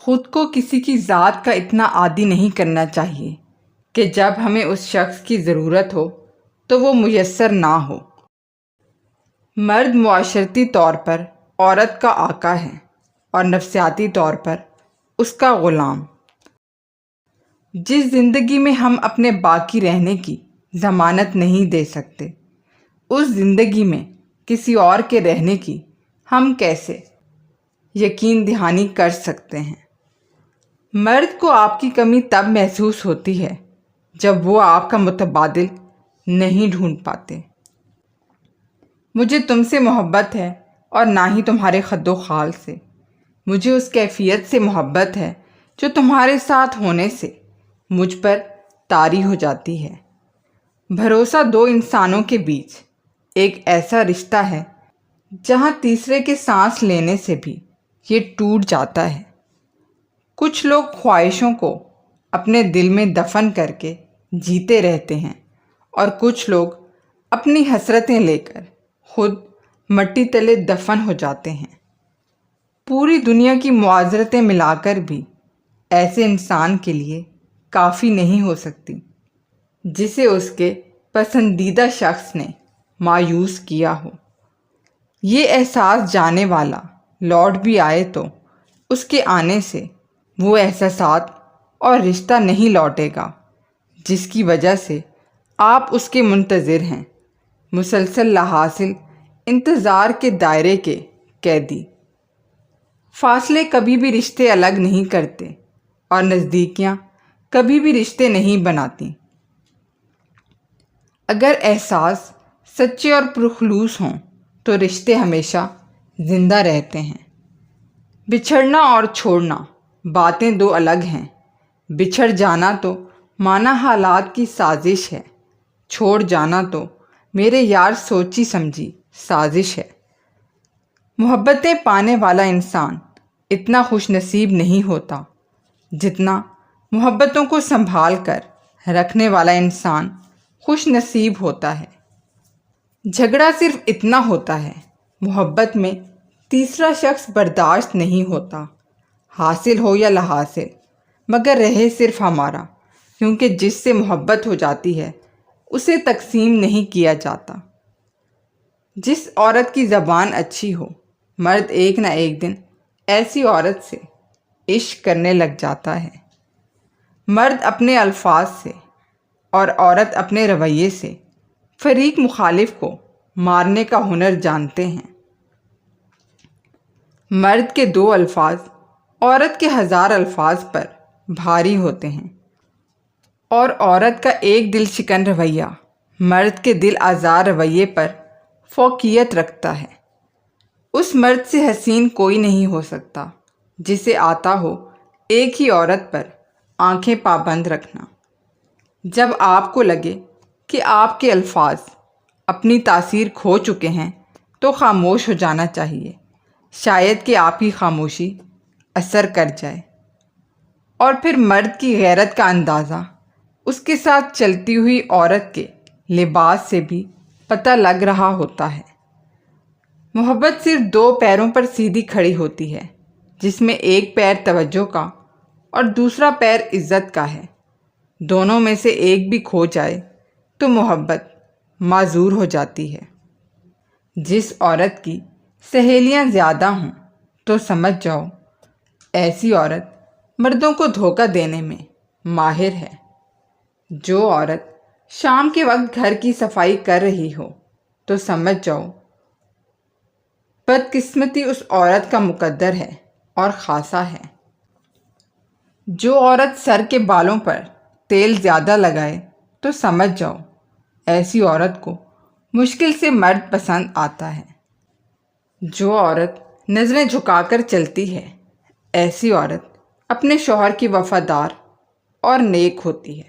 خود کو کسی کی ذات کا اتنا عادی نہیں کرنا چاہیے کہ جب ہمیں اس شخص کی ضرورت ہو تو وہ میسر نہ ہو۔ مرد معاشرتی طور پر عورت کا آقا ہے اور نفسیاتی طور پر اس کا غلام۔ جس زندگی میں ہم اپنے باقی رہنے کی ضمانت نہیں دے سکتے، اس زندگی میں کسی اور کے رہنے کی ہم کیسے یقین دہانی کر سکتے ہیں؟ مرد کو آپ کی کمی تب محسوس ہوتی ہے جب وہ آپ کا متبادل نہیں ڈھونڈ پاتے۔ مجھے تم سے محبت ہے اور نہ ہی تمہارے خد و خال سے۔ مجھے اس کیفیت سے محبت ہے جو تمہارے ساتھ ہونے سے مجھ پر طاری ہو جاتی ہے۔ بھروسہ دو انسانوں کے بیچ ایک ایسا رشتہ ہے جہاں تیسرے کے سانس لینے سے بھی یہ ٹوٹ جاتا ہے۔ کچھ لوگ خواہشوں کو اپنے دل میں دفن کر کے جیتے رہتے ہیں اور کچھ لوگ اپنی حسرتیں لے کر خود مٹی تلے دفن ہو جاتے ہیں۔ پوری دنیا کی معذرتیں ملا کر بھی ایسے انسان کے لیے کافی نہیں ہو سکتی جسے اس کے پسندیدہ شخص نے مایوس کیا ہو۔ یہ احساس جانے والا لوٹ بھی آئے تو اس کے آنے سے وہ احساسات اور رشتہ نہیں لوٹے گا جس کی وجہ سے آپ اس کے منتظر ہیں، مسلسل لاحاصل انتظار کے دائرے کے قیدی۔ فاصلے کبھی بھی رشتے الگ نہیں کرتے اور نزدیکیاں کبھی بھی رشتے نہیں بناتی۔ اگر احساس سچے اور پرخلوص ہوں تو رشتے ہمیشہ زندہ رہتے ہیں۔ بچھڑنا اور چھوڑنا باتیں دو الگ ہیں۔ بچھڑ جانا تو مانا حالات کی سازش ہے، چھوڑ جانا تو میرے یار سوچی سمجھی سازش ہے۔ محبتیں پانے والا انسان اتنا خوش نصیب نہیں ہوتا جتنا محبتوں کو سنبھال کر رکھنے والا انسان خوش نصیب ہوتا ہے۔ جھگڑا صرف اتنا ہوتا ہے، محبت میں تیسرا شخص برداشت نہیں ہوتا، حاصل ہو یا لا حاصل، مگر رہے صرف ہمارا، کیونکہ جس سے محبت ہو جاتی ہے اسے تقسیم نہیں کیا جاتا۔ جس عورت کی زبان اچھی ہو، مرد ایک نہ ایک دن ایسی عورت سے عشق کرنے لگ جاتا ہے۔ مرد اپنے الفاظ سے اور عورت اپنے رویے سے فریق مخالف کو مارنے کا ہنر جانتے ہیں۔ مرد کے 2 الفاظ عورت کے 1000 الفاظ پر بھاری ہوتے ہیں، اور عورت کا ایک دل شکن رویہ مرد کے دل آزار رویے پر فوقیت رکھتا ہے۔ اس مرد سے حسین کوئی نہیں ہو سکتا جسے آتا ہو ایک ہی عورت پر آنکھیں پابند رکھنا۔ جب آپ کو لگے کہ آپ کے الفاظ اپنی تاثیر کھو چکے ہیں تو خاموش ہو جانا چاہیے، شاید کہ آپ کی خاموشی اثر کر جائے۔ اور پھر مرد کی غیرت کا اندازہ اس کے ساتھ چلتی ہوئی عورت کے لباس سے بھی پتہ لگ رہا ہوتا ہے۔ محبت صرف 2 پیروں پر سیدھی کھڑی ہوتی ہے، جس میں ایک پیر توجہ کا اور دوسرا پیر عزت کا ہے۔ دونوں میں سے ایک بھی کھو جائے تو محبت معذور ہو جاتی ہے۔ جس عورت کی سہیلیاں زیادہ ہوں تو سمجھ جاؤ ایسی عورت مردوں کو دھوکہ دینے میں ماہر ہے۔ جو عورت شام کے وقت گھر کی صفائی کر رہی ہو تو سمجھ جاؤ بدقسمتی اس عورت کا مقدر ہے اور خاصا ہے۔ جو عورت سر کے بالوں پر تیل زیادہ لگائے تو سمجھ جاؤ ایسی عورت کو مشکل سے مرد پسند آتا ہے۔ جو عورت نظریں جھکا کر چلتی ہے، ایسی عورت اپنے شوہر کی وفادار اور نیک ہوتی ہے۔